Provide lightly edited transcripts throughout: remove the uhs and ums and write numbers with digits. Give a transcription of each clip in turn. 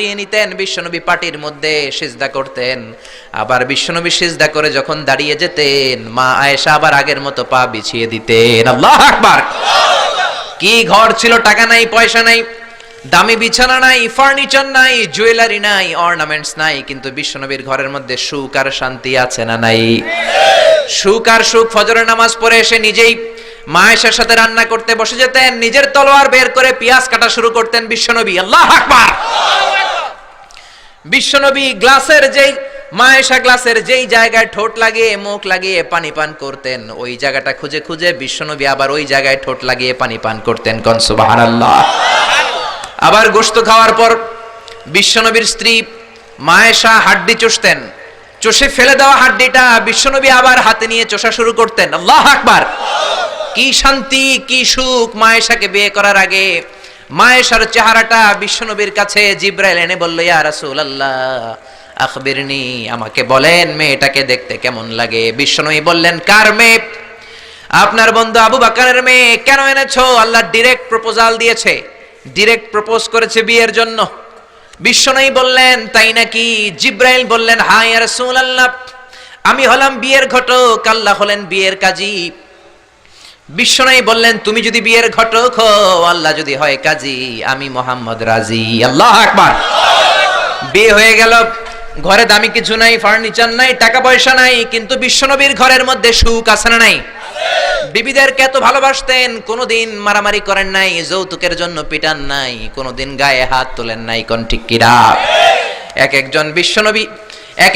নিতেন, বিশ্বনবী পাটির মধ্যে সিজদা করতেন। আবার বিশ্বনবী সিজদা করে যখন দাঁড়িয়ে যেতেন, মা আয়েশা আবার আগের মতো পা বিছিয়ে দিতেন। আল্লাহু আকবার। কি ঘর ছিল, টাকা নাই, পয়সা নাই, দামি বিছানা নাই, ফার্নিচার নাই, জুয়েলারি নাই, অর্নামেন্টস নাই, কিন্তু বিশ্বনবীর ঘরের মধ্যে সুখ আর শান্তি আছে না নাই? সুখ আর সুখ। ফজরের নামাজ পড়ে এসে নিজেই মা আয়েশার সাথে রান্না করতে বসে যেতেন, নিজের তলোয়ার বের করে পেঁয়াজ কাটা শুরু করতেন বিশ্বনবী। আল্লাহু আকবার। বিশ্বনবী গ্লাসের মা আয়েশা গ্লাসের যেই জায়গায় ঠোঁট লাগিয়ে মুখ লাগিয়ে পানি পান করতেন, ওই জায়গাটা খুঁজে খুঁজে বিশ্বনবী আবার ওই জায়গায় ঠোঁট লাগিয়ে পানি পান করতেন। কোন সুবহানাল্লাহ। আবার গোশত খাওয়ার পর বিশ্বনবীর স্ত্রী মা আয়েশা হাড্ডি চষতেন, চষে ফেলে দেওয়া হাড্ডিটা বিশ্বনবী আবার হাতে নিয়ে চষা শুরু করতেন। আল্লাহু আকবার। কি শান্তি, কি সুখ। মা আয়েশাকে বিয়ে করার আগে মা আয়েশার চেহারাটা বিশ্বনবীর কাছে জিবরাইল এনে বলল, ইয়া রাসূলুল্লাহ আখবিরনি, আমাকে বলেন মেয়েটাকে দেখতে কেমন লাগে। বিশ্বনবী বললেন, কার মেয়ে? আপনার বন্ধু আবু বকরের মেয়ে। কেন এনেছো? আল্লাহ ডাইরেক্ট প্রপোজাল দিয়েছে, ডাইরেক্ট প্রপোজ করেছে বিয়ের জন্য। বিশ্বনবী বললেন, তাই নাকি? জিবরাইল বললেন, হ্যাঁ ইয়া রাসূলুল্লাহ, আমি হলাম বিয়ের ঘটক, আল্লাহ হলেন বিয়ের কাজী। বিশ্বনবী বললেন, তুমি যদি বিয়ের ঘটক হও, আল্লাহ যদি হয় কাজী, আমি মুহাম্মদ রাজি। আল্লাহু আকবার। বিয়ে হয়ে গেল, ঘরে দামি কিছু নাই, ফার্নিচার নাই, টাকা পয়সা নাই, কিন্তু বিশ্বনবীর ঘরের মধ্যে সুখ আছে না নাই? বিবিদেরকে এত ভালোবাসতেন, কোনোদিন মারামারি করেন নাই, যৌতুকের জন্য পিটান নাই, কোনোদিন গায়ে হাত তোলেন নাই। কোন ঠিক কিরা? এক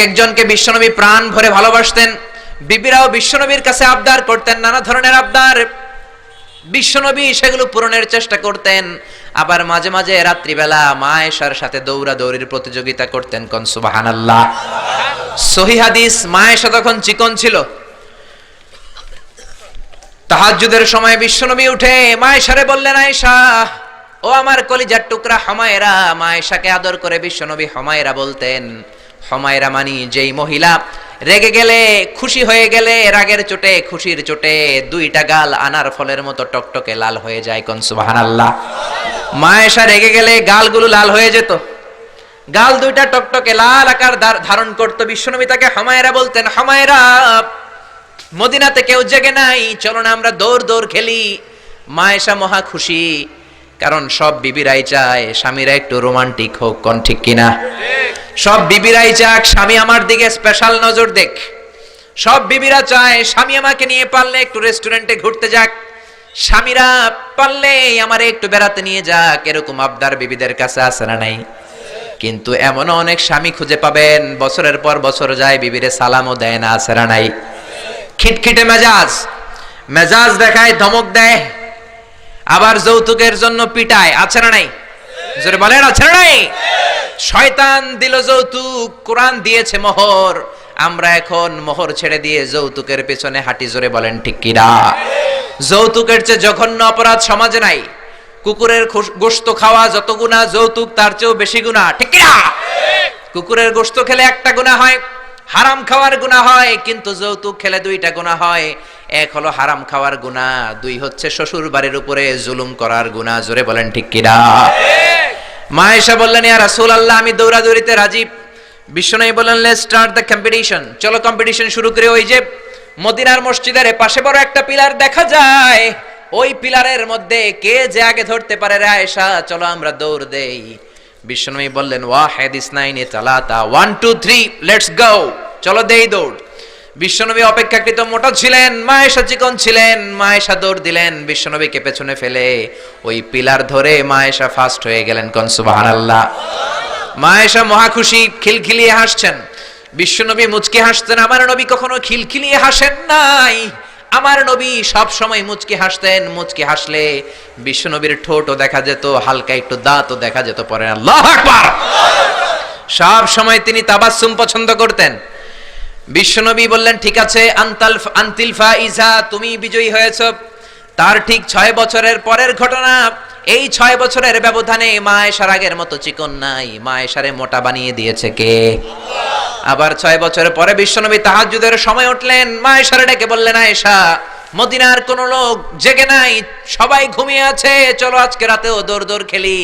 একজনকে বিশ্বনবী প্রাণ ভরে ভালোবাসতেন। বিবিরাও বিশ্বনবীর কাছে আবদার করতেন, নানা ধরনের আবদার। বিশ্বনবী সেগুলো পূরণের চেষ্টা করতেন। আবার মাঝে মাঝে রাত্রিবেলা মা আয়েশার সাথে দৌড়াদৌড়ির প্রতিযোগিতা করতেন। কোন সুবহানাল্লাহ। সহিহ হাদিস, মা আয়েশা তখন চিকন ছিল। তাহাজ্জুদের সময় বিশ্বনবী উঠে মা আয়েশারে বললেন, আয়েশা, ও আমার কলিজার টুকরা হুমায়রা। মা আয়েশাকে আদর করে বিশ্বনবী হুমায়রা বলতেন। হুমায়রা মানি যেই মহিলা রেগে গেলে, খুশি হয়ে গেলে, রাগের চোটে, খুশির চোটে দুইটা গাল আনার ফলের মতো টকটকে লাল হয়ে যায়। কোন সুবহানাল্লাহ। মা আয়েশা রেগে গেলে গালগুলো লাল হয়ে যেত, গাল দুইটা টকটকে লাল আকার ধারণ করত। বিশ্বনবী তাকে হুমায়রা বলতেন, হুমায়রা, মদিনাতে কেউ জেগে নাই, চলো না আমরা দৌড় দৌড় খেলি। মা আয়েশা মহা খুশি, কারণ সব বিবিরাই চায় স্বামীরা একটু রোমান্টিক হোক। কোন ঠিক কিনা? সব বিবিরাই চাক স্বামী আমার দিকে স্পেশাল নজর দেখ। সব বিবিরা চায় স্বামী আমাকে নিয়ে পারলে একটু রেস্টুরেন্টে ঘুরতে যাক, স্বামীরা পারলে আমারে একটু বেড়াতে নিয়ে যাক। এরকম আবদার বিবিদের কাছে আছে না নাই? কিন্তু এমনও অনেক স্বামী খুঁজে পাবেন, বছরের পর বছর যায়, বিবিরে সালামও দেয় না। আছে না নাই? খিটখিটে মেজাজ দেখায়, ধমক দেয়, আবার যৌতুকের জন্য পিটায়। আছে না নাই? জোরে বলেন, আছে না নাই? শয়তান দিল যৌতুক, কোরআন দিয়েছে মোহর। আমরা এখন মোহর ছেড়ে দিয়ে যৌতুকের পেছনে হাঁটি। জোরে বলেন ঠিক কিনা? যৌতুকের চেয়ে জঘন্য অপরাধ সমাজে নাই। কুকুরের গোশত খাওয়া যত গুনাহ, যৌতুক তার চেয়েও বেশি গুনাহ। ঠিক কিনা? কুকুরের গোশত খেলে একটা গুনাহ হয়, হারাম খাওয়ার গুনাহ হয়, কিন্তু যৌতুক খেলে দুইটা গুনাহ হয়। এক হলো হারাম খাওয়ার গুনাহ, দুই হচ্ছে শ্বশুর বাড়ির উপরে জুলুম করার গুনাহ। জোরে বলেন ঠিক কিনা? মা আয়েশা বললেন, ইয়া রাসূলুল্লাহ, আমি দৌড়াদৌড়িতে রাজি। বিশ্বনবী বললেন, লেটস স্টার্ট দ্য কম্পিটিশন, চলো কম্পিটিশন শুরু করি। ওই যে মদিনার মসজিদের পাশে বড় একটা পিলার দেখা যায়, ওই পিলারের মধ্যে কে যে আগে ধরতে পারে রে আয়েশা, চলো আমরা দৌড় দেই। বিশ্বনবী বললেন, ওয়াহিদ ইসনাইনি তালাতা, 1 2 3 লেটস গো, চলো দেই দৌড়। বিশ্বনবী অপেক্ষাকৃত মোটা ছিলেন, মা আয়েশা চিকন ছিলেন। মা আয়েশা দৌড় দিলেন, বিশ্বনবীকে পেছনে ফেলে ওই পিলার ধরে মা আয়েশা ফার্স্ট হয়ে গেলেন। কোন সুবহানাল্লাহ। মা আয়েশা মহা খুশি, খিলখিলিয়ে হাসছেন। বিশ্বনবী মুচকি হাসতেন। আমার নবী কখনো খিলখিলিয়ে হাসেন নাই। আমার নবী সব সময় মুচকি হাসতেন। মুচকি হাসলে বিশ্বনবীর ঠোঁটও দেখা যেত, হালকা একটু দাঁতও দেখা যেত। পরে আল্লাহু আকবার। সব সময় তিনি তাবাসসুম পছন্দ করতেন। বিশ্বনবী বললেন, ঠিক আছে, আনতিল ফাইজা, তুমি বিজয়ী হয়েছ। তার ঠিক 6 বছরের পরের ঘটনা। এই 6 বছরের ব্যবধানে মা আয়েশার আগের মতো চিকন নাই, মা আয়েশারে মোটা বানিয়ে দিয়েছে কে? আবার 6 বছর পরে বিশ্বনবী তাহাজ্জুদের সময় উঠলেন, মা আয়েশারে ডেকে বললেন, আয়েশা, মদিনার কোন লোক জেগে নাই, সবাই ঘুমিয়ে আছে, চলো আজকে রাতেও দৌড় দৌড় খেলি।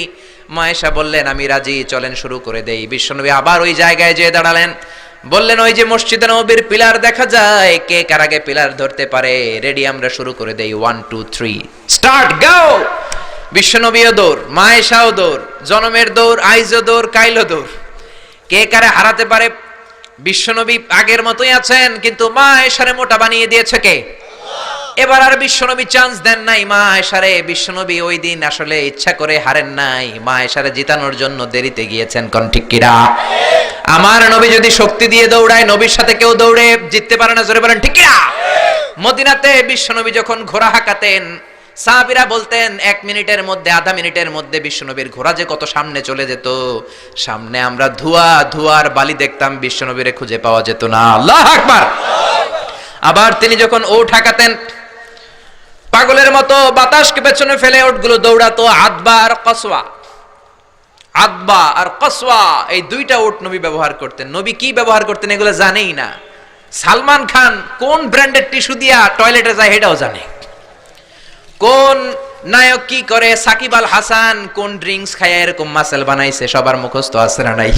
মা আয়েশা বললেন আমি রাজি, চলেন শুরু করে দেই। বিশ্বনবী আবার ওই জায়গায় যেয়ে দাঁড়ালেন, বললেন ওই যে মসজিদে নববীর পিলার দেখা যায়, কে কার আগে পিলার ধরতে পারে? রেডি, আমরা শুরু করে দেই, 1 2 3 স্টার্ট, গো। বিশ্বনবীও দৌড়, মা আয়েশাও দৌড়, জনমের দৌড়, আইজও দৌড়, কাইলও দৌড়। কে কারে হারাতে পারে? বিশ্বনবী আগের মতোই আছেন, কিন্তু মা আয়েশারে মোটা বানিয়ে দিয়েছে কে? এবার আর বিশ্বনবী চান্স দেন নাই মা আয়েশারে। বিশ্বনবী ওই দিন আসলে ইচ্ছা করে হারেন নাই, মা আয়েশারে জিতানোর জন্য দেরিতে গিয়েছেন। কোন ঠিক কিরা? আমার নবী যদি শক্তি দিয়ে দৌড়ায়, নবীর সাথে কেউ দৌড়ে জিততে পারে না। জোরে বলেন ঠিক কিরা? মদিনাতে বিশ্বনবী যখন ঘোড়া হাঁকাতেন, সাহাবীরা বলতেন 1 মিনিটের মধ্যে, আধা মিনিটের মধ্যে বিশ্বনবীর ঘোড়া যে কত সামনে চলে যেত। সামনে আমরা ধোঁয়ার বালি দেখতাম, বিশ্বনবীরে খুঁজে পাওয়া যেত না। আল্লাহু আকবার। আবার তিনি যখন ওট হাঁকাতেন, পাগলের মতো বাতাসকে পেছনে ফেলে ওটগুলো দৌড়াতো। আদবা আর কসওয়া, এই দুইটা ওট নবী ব্যবহার করতেন। নবী কি ব্যবহার করতেন এগুলো জানেই না। সালমান খান কোন ব্র্যান্ডের টিস্যু দিয়া টয়লেটে যায় এটাও জানে। কোন নায়ক কি করে, সাকিব আল হাসান কোন ড্রিঙ্কস খায় এরকম মাসেল বানাইছে, সবার মুখস্থ আছে না নাই?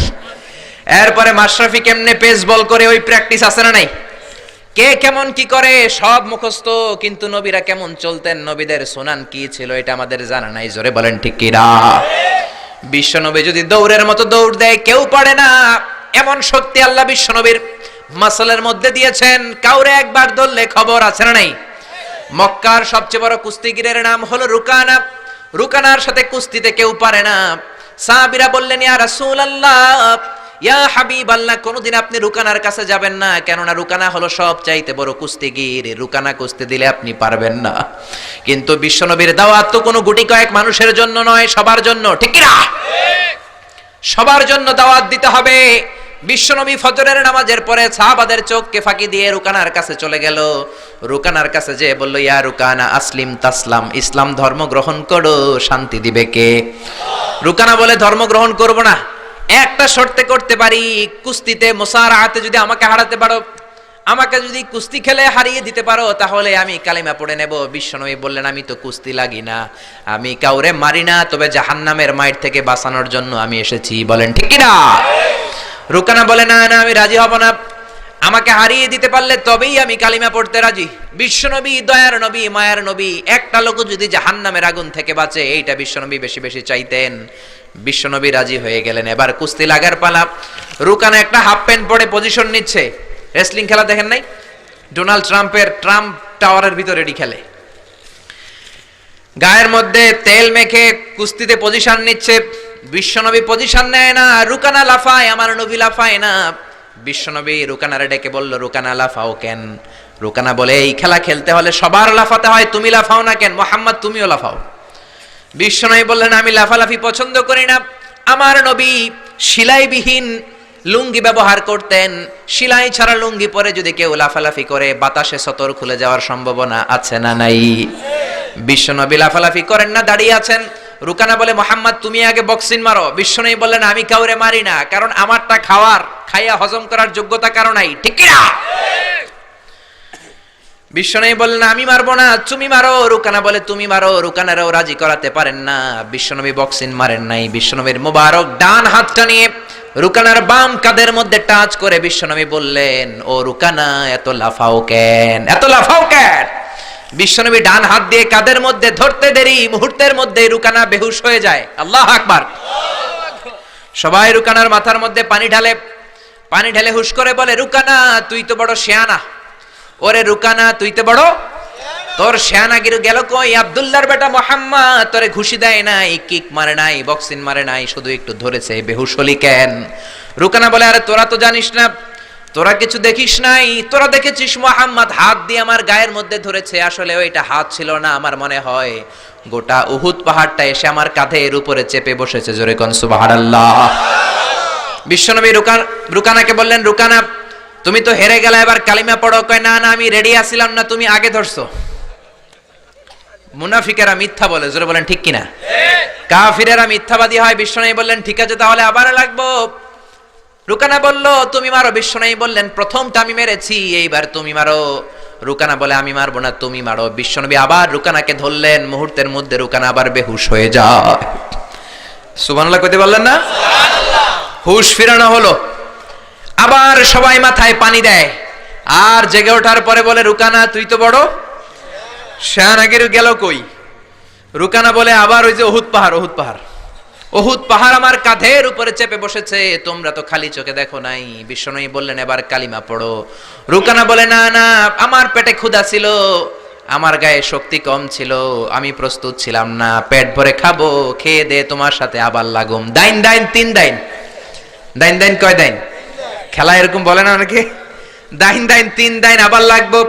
এরপরে মাশরাফি কেমনে পেস বল করে, ওই প্র্যাকটিস আছে না নাই? কে কেমন কি করে সব মুখস্থ, কিন্তু নবীরা কেমন চলতেন, নবীদের সুনান কি ছিল এটা আমাদের জানা নাই। জোরে বলেন ঠিক কিনা? বিশ্বনবী যদি দৌড়ের মতো দৌড় দেয় কেউ পারে না, এমন শক্তি আল্লাহ বিশ্বনবীর মাসলের মধ্যে দিয়েছেন। কাউরে একবার ধরলে খবর আছে না নাই? মক্কার সবচেয়ে বড় কুস্তিগিরের নাম হলো রুকানা। রুকানার সাথে কুস্তিতে কেউ পারে না। সাহাবীরা বললেন ইয়া রাসূলুল্লাহ, ইয়া হাবিবাল্লাহ, কোনদিন আপনি রুকানার কাছে যাবেন না, কেননা রুকানা হলো সব চাইতে বড় কুস্তিগির, রুকানা কুস্তি দিলে আপনি পারবেন না। কিন্তু বিশ্বনবীর দাওয়াত তো কোনো গুটি কয়েক মানুষের জন্য নয়, সবার জন্য। ঠিক কি না? সবার জন্য দাওয়াত দিতে হবে। বিশ্বনবী ফজরের নামাজের পরে সাহাবাদের চোখকে ফাঁকি দিয়ে রুকানার কাছে চলে গেল। রুকানার কাছে যে বলল ইয়া রুকানা আসলিম তাসলাম, ইসলাম ধর্ম গ্রহণ করো, শান্তি দিবে কে? রুকানা বলে ধর্ম গ্রহণ করব না, একটা শর্তে করতে পারি, কুস্তিতে মুসারাআতে যদি আমাকে হারাতে পারো, আমাকে যদি কুস্তি খেলে হারিয়ে দিতে পারো, তাহলে আমি কালিমা পড়ে নেব। বিশ্বনবী বললেন আমি তো কুস্তি লাগি না, আমি কাউরে মারি না, তবে জাহান্নামের মাইর থেকে বাঁচানোর জন্য আমি এসেছি। বলেন ঠিক কি না? রুকানা বলে না না, আমি রাজি হব না, আমাকে হারিয়ে দিতে পারলে তবেই আমি কালিমা পড়তে রাজি। বিশ্বনবী দয়ার নবী, মায়ার নবী, একটা লোক যদি জাহান্নামের আগুন থেকে বাঁচে, এইটা বিশ্বনবী বেশি বেশি চাইতেন। বিশ্বনবী রাজি হয়ে গেলেন। এবার কুস্তি লাগার পালা। রুকানা একটা হাফ প্যান্ট পরে পজিশন নিচ্ছে। রেসলিং খেলা দেখেন নাই? ডোনাল্ড ট্রাম্পের ট্রাম্প টাওয়ারের ভিতরে এডি খেলে, গায়ের মধ্যে তেল মেখে কুস্তিতে পজিশন নিচ্ছে। বিশ্বনবী পজিশন নেয় না, রুকানা লাফায়, আমার নবী লাফায় না। বিশ্বনবী রুকানারে ডেকে বলল রুকানা লাফাও কেন? রুকানা বলে এই খেলা খেলতে হলে সবার লাফাতে হয়, তুমি লাফাও না কেন? মোহাম্মদ তুমিও লাফাও। বিশ্বনবী বললেন আমি লাফালাফি পছন্দ করি না। আমার নবী সেলাইবিহীন লুঙ্গি ব্যবহার করতেন। সেলাই ছাড়া লুঙ্গি পরে যদি কেউ লাফালাফি করে, বাতাসে সতর খুলে যাওয়ার সম্ভাবনা আছে না নাই? বিশ্বনবী লাফালাফি করেন না, দাঁড়িয়ে আছেন। রুকানা বলে মোহাম্মদ তুমি আগে বক্সিং মারো। বিশ্বনবী বললেন আমি কাউরে মারি না, কারণ আমারটা খাইয়া হজম করার যোগ্যতা কারো নাই। ঠিক কি না? বিশ্বনবী বললেন আমি মারবো না, তুমি মারো। রুকানা বলে তুমি মারো। রুকানারাও রাজি করাতে পারেন না। বিশ্বনবী বক্সিং মারেন নাই। বিশ্বনবীর মোবারক ডান হাতটা নিয়ে রুকানার বাম কাঁধের মধ্যে টাচ করে বিশ্বনবী বললেন ও রুকানা, এত লাফাও কেন, এত লাফাও কেন? বিশ্বনবী ডান হাত দিয়ে কাঁধের মধ্যে ধরতে দেরি, মুহূর্তের মধ্যে রুকানা বেহুশ হয়ে যায়। আল্লাহু আকবার। সবাই রুকানার মাথার মধ্যে পানি ঢালে হুশ করে বলে রুকানা তুই তো বড় শিয়ানা। ওরে রুকানা তুই তো বড়, তোর শিয়ানাগিরি গেল কই? আব্দুল্লাহর বেটা মুহাম্মদ তোরে ঘুষি দেয় নাই, কিক মারে নাই, বক্সিং মারে নাই, শুধু একটু ধরেছে, বেহুশ হলি কেন? রুকানা বলে আরে তোরা তো জানিস না, তোরা কিছু দেখিস নাই, তোরা দেখেছিস মুহাম্মদ হাত দিয়ে আমার গায়ের মধ্যে ধরেছে। আসলে ওইটা হাত ছিল না, আমার মনে হয় গোটা উহুদ পাহাড়টা এসে আমার কাঁধের উপরে চেপে বসেছে। জোরে কোন সুবহানাল্লাহ। বিশ্বনবী রুকানাকে বললেন রুকানা তুমি তো হেরে গেলে, এবার কালিমা পড়ো। কয় না না আমি রেডি আছিলাম না, তুমি আগে ধরছো। মুনাফিকেরা মিথ্যা বলে। জোরে বলেন ঠিক কিনা? কাফিরেরা মিথ্যাবাদী হয়। বিশ্বনবী বললেন ঠিক আছে তাহলে আবার লাগবো। রুকানা বলল তুমি মারো। বিশ্বনবী বললেন প্রথমটা আমি মেরেছি, এইবার তুমি মারো। রুকানা বলে আমি মারবো না, তুমি মারো। বিশ্বনবী আবার রুকানাকে ধরলেন। মুহূর্তের মধ্যে রুকানা আবার বেহুশ হয়ে যায়। সুবহানাল্লাহ কইতে পারলেন না? হুশ ফিরানো হলো। আবার সবাই মাথায় পানি দেয়, আর জেগে ওঠার পরে বলে, রুকানা তুই তো বড় শাহনাগের গেল কই? রুকানা বলে, আবার ওই যে উহুদ পাহাড়, উহুদ পাহাড়, উহুদ পাহাড় আমার কাঁধের উপরে চেপে বসেছে, তোমরা তো খালি চোখে দেখো নাই। বিশ্বনবী বললেন, এবার কালিমা পড়ো। রুকানা বলে, না না, আমার পেটে ক্ষুধা ছিল, আমার গায়ে শক্তি কম ছিল, আমি প্রস্তুত ছিলাম না, পেট ভরে খাবো, খেয়ে দে তোমার সাথে আবার লাগুম। দাইন দাইন তিন দাইন, দাইন দাইন কয় দাইন? খেলা এরকম বলে না অনেকে, দাইন দাইন তিন দাইন, আবার লাগবো,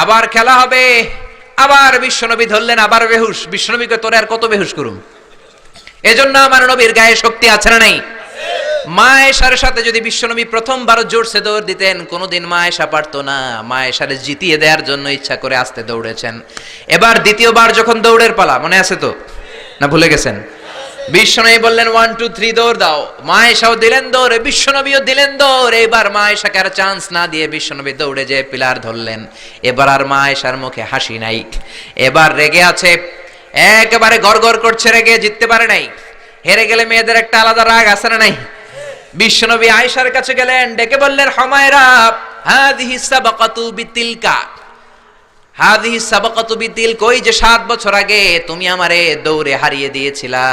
আবার খেলা হবে। আবার বিশ্বনবী ধরলেন, আবার বেহুশ। বিশ্বনবীকে তোরে আর কত বেহুশ করুম? এজন্য আমার নবীর গায়ে শক্তি আছে না নাই? মা আয়েশার সাথে যদি বিশ্বনবী প্রথমবার জোরসে দৌড় দিতেন, কোনোদিন মা আয়েশা পারতো না। মা আয়েশারে জিতিয়ে দেওয়ার জন্য ইচ্ছা করে আস্তে দৌড়েছেন। এবার দ্বিতীয়বার যখন দৌড়ের পালা, মনে আছে তো না ভুলে গেছেন? বিশ্বনবী বললেন 1 2 3 দৌড় দাও। মা আয়েশাও দিলেন দৌড়, বিশ্বনবীও দিলেন দৌড়। এবার মা আয়েশাকে আর চান্স না দিয়ে বিশ্বনবী দৌড়ে যেয়ে পিলার ধরলেন। এবার আর মা আয়েশার মুখে হাসি নাই, এবার রেগে আছে, একেবারে গড়গড় করছে, রেগে জিততে পারে নাই। হেরে গেলে মেয়েদের একটা আলাদা রাগ আছে না নাই? বিশ্বনবী আয়েশার কাছে গেলেন, ডেকে বললেন, হুমায়রা হাদিহি সাবাকাতু বিতিলকা, হাদিহি সাবাকাতু বিতিল, কই যে 7 বছর আগে তুমি আমারে দৌড়ে হারিয়ে দিয়েছিলা,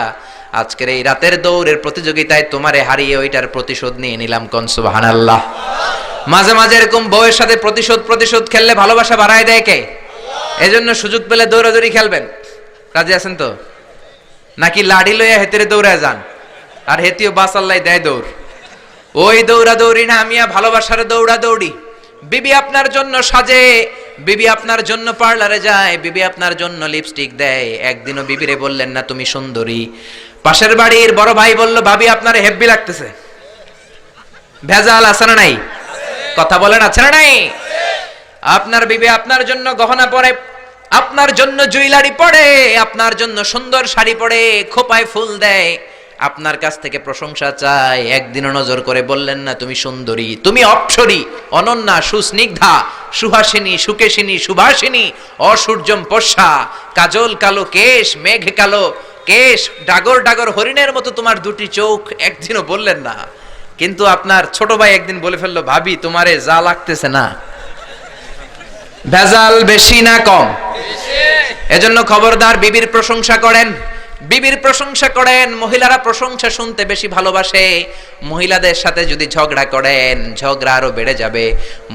আজকের এই রাতের দৌড়ের প্রতিযোগিতায় তোমারে হারিয়ে ওইটার প্রতিশোধ নিয়ে নিলাম। কোন সুবহানাল্লাহ। মাঝে মাঝে এরকম বউয়ের সাথে প্রতিশোধ খেললে ভালোবাসা বাড়ায় দেয় কে? এজন্য সুযোগ পেলে দৌড়াদৌড়ি খেলবেন। রাজি আছেন তো? নাকি লাঠি লইয়া হেতেরে দৌড়ায় যান, আর হেতিও বাসাল্লাই দেয় দৌড়? ওই দৌড়াদৌড়ি না, আমিয়া ভালোবাসার দৌড়াদৌড়ি। বিবি আপনার জন্য সাজে, বিবি আপনার জন্য পার্লারে যায়, বিবি আপনার জন্য লিপস্টিক দেয়। একদিনও বিবিরে বললেন না তুমি সুন্দরী? পাশের বাড়ির বড় ভাই বলল, ভাবি আপনার হেব্বি লাগতেছে। ভেজাল আছে না নাই? কথা বলেন, আছে না নাই? আপনার বিবি আপনার জন্য গহনা পরে, আপনার জন্য জুয়েলারি পরে, আপনার জন্য সুন্দর শাড়ি পরে, খোপায় ফুল দেয়, আপনার কাছ থেকে প্রশংসা চায়। একদিনও নজর করে বললেন না তুমি সুন্দরী, তুমি অপ্সরী, অনন্যা, সুস্নিগ্ধা, সুহাসিনী, সুকেশিনী, সুভাষিনী, অসূর্যম পশা, কাজল কালো কেশ, মেঘ কালো কেশ, ডাগর ডাগর হরিণের মতো তোমার দুটি চোখ, একদিনও বললেন না। কিন্তু আপনার ছোট ভাই একদিন বলে ফেললো, ভাবি তোমারে যা লাগতেছে না। ভেজাল বেশি না কম? এজন্য খবরদার, বিবির প্রশংসা করেন, বিবির প্রশংসা করেন। মহিলারা প্রশংসা শুনতে বেশি ভালোবাসে। মহিলাদের সাথে যদি ঝগড়া করেন, ঝগড়া আরো বেড়ে যাবে।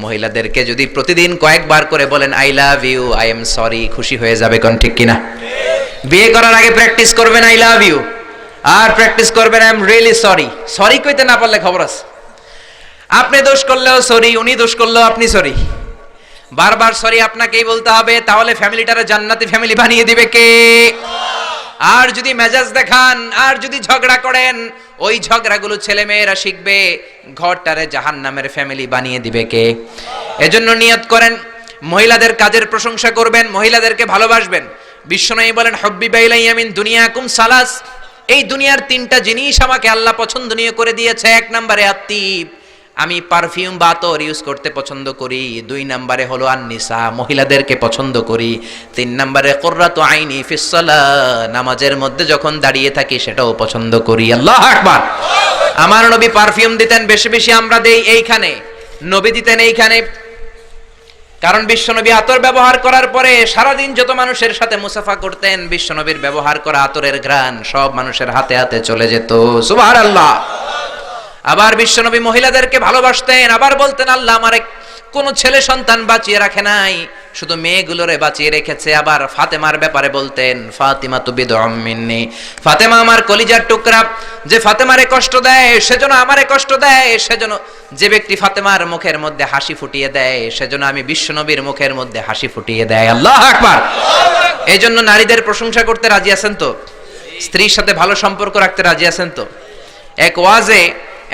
মহিলাদেরকে যদি প্রতিদিন কয়েকবার করে বলেন I love you, I am sorry, খুশি হয়ে যাবে। কোন ঠিক কিনা? বিয়ে করার আগে প্র্যাকটিস করবেন আই লাভ ইউ, আর প্র্যাকটিস করবেন I am really sorry. Sorry কইতে না পারলে খবর আছে। আপনি দোষ করলেও সরি, উনি দোষ করলেও আপনি সরি। বারবার সরি আপনাকেই বলতে হবে, তাহলে ফ্যামিলিটারে জান্নাতি ফ্যামিলি বানিয়ে দিবে কে? আর যদি মেজাজ দেখান, আর যদি ঝগড়া করেন, ওই ঝগড়াগুলো ছেলে মেয়েরা শিখবে, ঘরটারে জাহান্নামের ফ্যামিলি বানিয়ে দিবে কে? এজন্য নিয়ত করেন, মহিলাদের কাজের প্রশংসা করবেন, মহিলাদেরকে ভালোবাসবেন। বিশ্বনবী বলেন, হুব্বিবা ইলাইয়া মিন দুনিয়াকুম সালাস, এই দুনিয়ার 3টা জিনিস আমাকে আল্লাহ পছন্দনীয় করে দিয়েছে। 1 নম্বরে আত্তিব, আমি পারফিউম বা আতর ইউজ করতে পছন্দ করি। 2 নম্বরে হলো আন-নিসা, মহিলাদেরকে পছন্দ করি। 3 নম্বরে কুররাতু আইনি ফিস সালাহ, নামাজের মধ্যে যখন দাঁড়িয়ে থাকি সেটাও পছন্দ করি। আল্লাহু আকবার। আমার নবী পারফিউম দিতেন বেশি বেশি, আমরা দেই এইখানে, নবী দিতেন এইখানে। কারণ বিশ্বনবী আতর ব্যবহার করার পরে সারাদিন যত মানুষের সাথে মুসাফা করতেন, বিশ্বনবীর ব্যবহার করা আতরের ঘ্রাণ সব মানুষের হাতে হাতে চলে যেত। সুবহানাল্লাহ। আবার বিশ্বনবী মহিলাদেরকে ভালোবাসতেন, আবার বলতেন, আল্লাহ আমার কোন ছেলে সন্তান বাঁচিয়ে রাখে নাই, শুধু মেয়েগুলোরে বাঁচিয়ে রেখেছে। আবার ফাতেমার ব্যাপারে বলতেন, ফাতিমা তু বিদউম মিন্নি, ফাতেমা আমার কলিজার টুকরা, যে ফাতেমারে কষ্ট দেয় সেজন্য আমারে কষ্ট দেয়, সেজন্য যে ব্যক্তি ফাতেমার মুখের মধ্যে হাসি ফুটিয়ে দেয় সেজন্য আমি বিশ্বনবীর মুখের মধ্যে হাসি ফুটিয়ে দেয়। আল্লাহু আকবার। এই জন্য নারীদের প্রশংসা করতে রাজি আছেন তো? স্ত্রীর সাথে ভালো সম্পর্ক রাখতে রাজি আছেন তো? এক ওয়াজে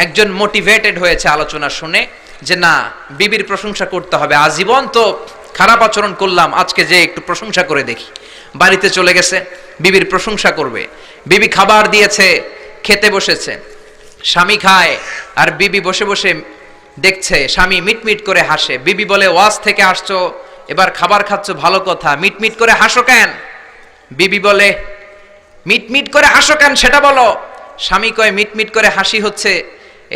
একজন মোটিভেটেড হয়েছে আলোচনা শুনে, যে না, বিবির প্রশংসা করতে হবে, আজীবন তো খারাপ আচরণ করলাম, আজকে যে একটু প্রশংসা করে দেখি। বাড়িতে চলে গেছে, বিবির প্রশংসা করবে। বিবি খাবার দিয়েছে, খেতে বসেছে, স্বামী খায় আর বিবি বসে বসে দেখছে, স্বামী মিটমিট করে হাসে। বিবি বলে, ওয়াজ থেকে আসছো, এবার খাবার খাচ্ছ, ভালো কথা, মিটমিট করে হাসো কেন? বিবি বলে, মিটমিট করে হাসো কেন সেটা বলো। স্বামী কয় মিটমিট করে হাসি হচ্ছে,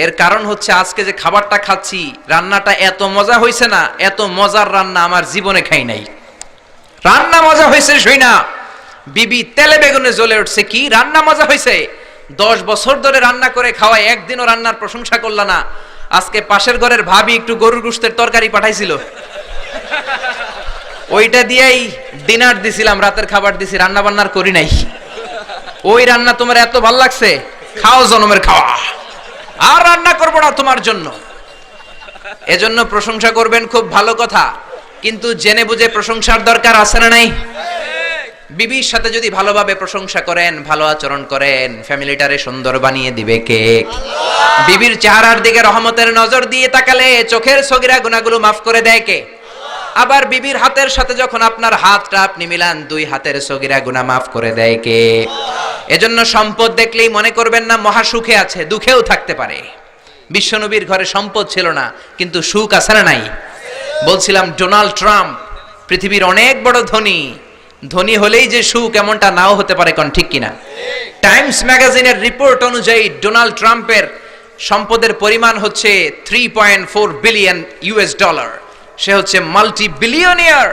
এর কারণ হচ্ছে আজকে যে খাবারটা খাচ্ছি রান্নাটা এত মজা হয়েছে না, এত মজার রান্না আমার জীবনে খাই নাই। রান্না মজা হয়েছে শুই না, বিবি তেলে বেগুনে জ্বলে উঠছে, কি রান্না মজা হয়েছে, 10 বছর ধরে রান্না করে খাওয়ায় একদিনও রান্নার প্রশংসা করলা না। আজকে পাশের ঘরের ভাবি একটু গরুর গোশতের তরকারি পাঠাইছিল, ওইটা দিয়েই ডিনার দিছিলাম, রাতের খাবার দিছি, রান্না বান্নার করি নাই। ওই রান্না তোমার এত ভাল লাগছে, খাও জনমের খাওয়া, আর রান্না করবো না তোমার জন্য। এজন্য প্রশংসা করবেন, খুব ভালো কথা, কিন্তু জেনে বুঝে প্রশংসার দরকার আছে না নাই? বিবির সাথে যদি ভালোভাবে প্রশংসা করেন, ভালো আচরণ করেন, ফ্যামিলিটারে সুন্দর বানিয়ে দিবে কে? বিবির চেহারার দিকে রহমতের নজর দিয়ে তাকালে চোখের সগীরা গুনাহগুলো মাফ করে দেয় কে? আবার বিবির হাতের সাথে যখন আপনার হাতটা আপনি মিলান, 2 হাতের সগীরা গুনাহ মাফ করে দেয় কে? এজন্য সম্পদ দেখলেই মনে করবেন না মহা সুখে আছে, দুঃখেও থাকতে পারে। বিশ্বনবীর ঘরে সম্পদ ছিল না, কিন্তু সুখ আছে না নাই? বলছিলাম ডোনাল্ড ট্রাম্প পৃথিবীর অনেক বড় ধনী, ধনী হলেই যে সুখ এমনটা নাও হতে পারে, কোন ঠিক কিনা? টাইমস ম্যাগাজিনের রিপোর্ট অনুযায়ী ডোনাল্ড ট্রাম্পের সম্পদের পরিমাণ হচ্ছে 3.4 বিলিয়ন ইউএস ডলার। সে হচ্ছে মাল্টি বিলিয়নিয়ার,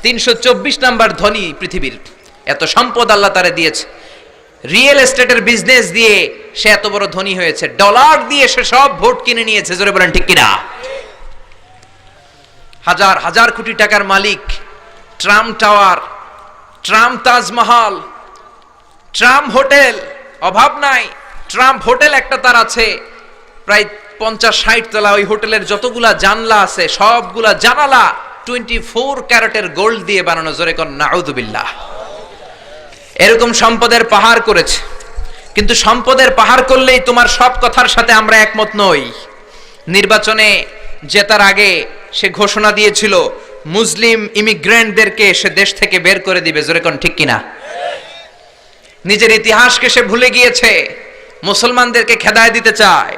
324 নাম্বার ধনী পৃথিবীর। এত সম্পদ আল্লাহ তারে দিয়েছে, রিয়েল এস্টেটের বিজনেস দিয়ে সে এত বড় ধনী হয়েছে, ডলার দিয়ে সে সব ভোট কিনে নিয়েছে, জোরে বলেন ঠিক কিনা? হাজার হাজার কোটি টাকার মালিক, Trump tower, Trump Taj Mahal, Trump hotel, অভাব নাই। ট্রাম্প হোটেল একটা তার আছে প্রায় 50-60 তলা, ওই হোটেলের যতগুলা জানলা আছে সবগুলা জানালা 24 ক্যারেটের গোল্ড দিয়ে বানানো, জোরে কোন নাউযুবিল্লাহ। এরকম সম্পদের পাহাড় করেছে, কিন্তু সম্পদের পাহাড় করলেই তোমার সব কথার সাথে আমরা একমত নই। নির্বাচনে জেতার আগে সে ঘোষণা দিয়েছিল মুসলিম ইমিগ্রেন্টদেরকে সে দেশ থেকে বের করে দিবে, জোরে কোন ঠিক কিনা? নিজের ইতিহাসকে সে ভুলে গিয়েছে, মুসলমানদেরকে খেদায় দিতে চায়।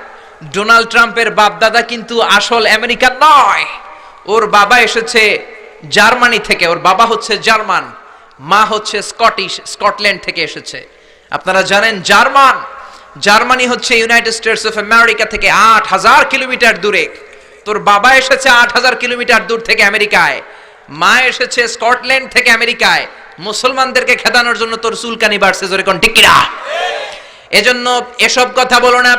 ডোনাল্ড ট্রাম্পের বাপ দাদা কিন্তু আসল আমেরিকান নয়, ওর বাবা এসেছে জার্মানি থেকে, ওর বাবা হচ্ছে জার্মান, মা হচ্ছে স্কটিশ, স্কটল্যান্ড থেকে এসেছে। আপনারা জানেন জার্মানি হচ্ছে ইউনাইটেড স্টেটস অফ আমেরিকা থেকে 8000 কিলোমিটার দূরে। তোর বাবা এসেছে 8000 কিলোমিটার দূর থেকে আমেরিকায়, মা এসেছে স্কটল্যান্ড থেকে আমেরিকায়। মুসলমানদেরকে খেদানোর জন্য তোর চুলকানি বাড়ছে, জোরে কোন ঠিক কিনা? এজন্য এসব কথা বলো না,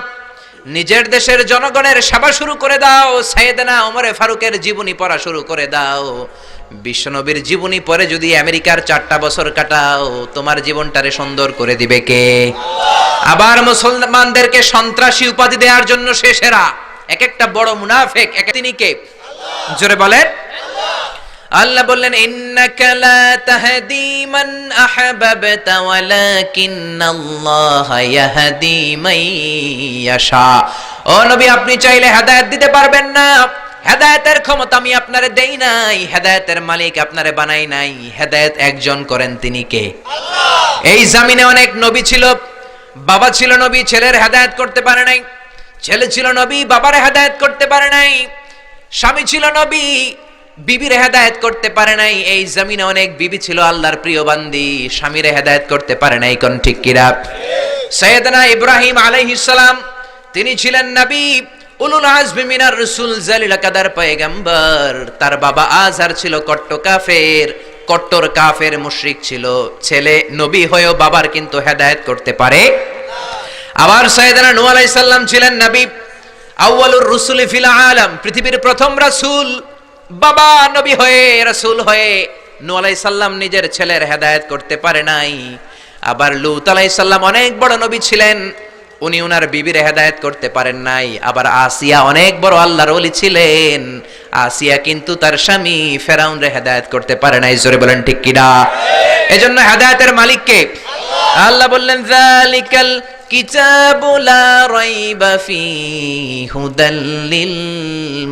নিজের দেশের জনগণের সেবা শুরু করে দাও। সাইয়েদনা ওমরে ফারুকের জীবনী পড়া শুরু করে দাও। বিশ্বনবীর জীবনী পড়ে যদি আমেরিকার 4টা বছর কাটাও, তোমার জীবনটারে সুন্দর করে দিবে কে? আবার মুসলমানদেরকে সন্ত্রাসী উপাধি দেওয়ার জন্য সে সেরা, এক একটা বড় মুনাফিক, তিনি কে? জোরে বলেন। আল্লাহ বললেন ইন্নাকা লা তাহদি মান আহবাবতা ওয়ালাকিন্নাল্লাহা ইয়াহদি মান ইয়াশা। ও নবী, আপনি চাইলে হেদায়েত দিতে পারবেন না, হেদায়েতের ক্ষমতা আমি আপনারে দেই নাই, হেদায়েতের মালিক আপনারে বানাই নাই। হেদায়েত একজন করেন, তিনি কে? আল্লাহ। এই জমিনে অনেক নবী ছিল, বাবা ছিল নবী, ছেলের হেদায়েত করতে পারে নাই। ছেলে ছিল নবী, বাবার হেদায়েত করতে পারে নাই। স্বামী ছিল নবী, বিবির হেদায়েত করতে পারে নাই। এই জমিনে অনেক বিবি ছিল আল্লাহর প্রিয় বান্দি, স্বামীর হেদায়েত করতে পারে নাই, কোন ঠিক কিনা? সাইয়েদনা ইব্রাহিম আলাইহিস সালাম, তিনি ছিলেন নবী, উলুল আজমি মিনার রাসূল, জালিল কাদার পয়গম্বর। তার বাবা আজহার ছিল কট্টর কাফের মুশরিক ছিল। ছেলে নবী হয়েও বাবার কিন্তু হেদায়েত করতে পারে। আবার সাইয়েদনা নূহ আলাইহিস সালাম ছিলেন নবী, আউয়ালুর রাসূলি ফিল আলাম, পৃথিবীর প্রথম রাসূল। বাবা নবী হয়ে, রাসূল হয়ে নূহ আলাইহিস সালাম নিজের ছেলের হেদায়েত করতে পারে নাই। আবার লূত আলাইহিস সালাম অনেক বড় নবী ছিলেন, উনি ওনার বিবির হেদায়েত করতে পারেন নাই। আবার আসিয়া অনেক বড় আল্লাহর ওলি ছিলেন, আসিয়া কিন্তু তার স্বামী ফেরাউনরে হেদায়েত করতে পারে নাই, জোরে বলেন ঠিক কিনা? এজন্য হেদায়েতের মালিক কে? আল্লাহ বললেন যালিকাল কিতাবু লা রাইবা ফীহি হুদাল লিল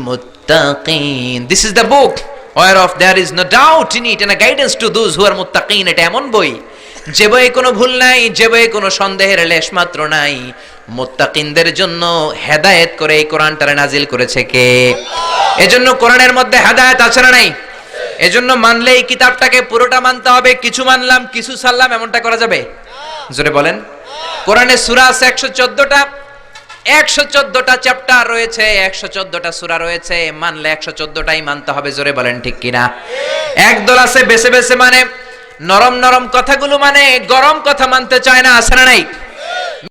মুত্তাকিন। This is the book whereof there is no doubt in it and a guidance to those who are muttaqin। এটা এমন বই যে বইয়ে কোনো ভুল নাই, যে বইয়ে কোনো সন্দেহের লেশ মাত্র নাই। মুত্তাকিনদের জন্য হেদায়েত করে এই কোরআনটারে নাজিল করেছে কে? এজন্য কোরআনের মধ্যে হেদায়েত আছে না নাই? এজন্য মানলে এই কিতাবটাকে পুরোটা মানতে হবে, কিছু মানলাম কিছু ছাড়লাম এমনটা করা যাবে? জোরে বলেন। কোরআনে সূরা আছে 114টা, 114টা চ্যাপ্টার রয়েছে, 114টা সূরা রয়েছে, মানলে 114টাই মানতে হবে। জোরে বলেন ঠিক কিনা? একদল আছে বেছে বেছে মানে, নরম নরম কথাগুলো মানে, গরম কথা মানতে চায় না, আছে না নাই?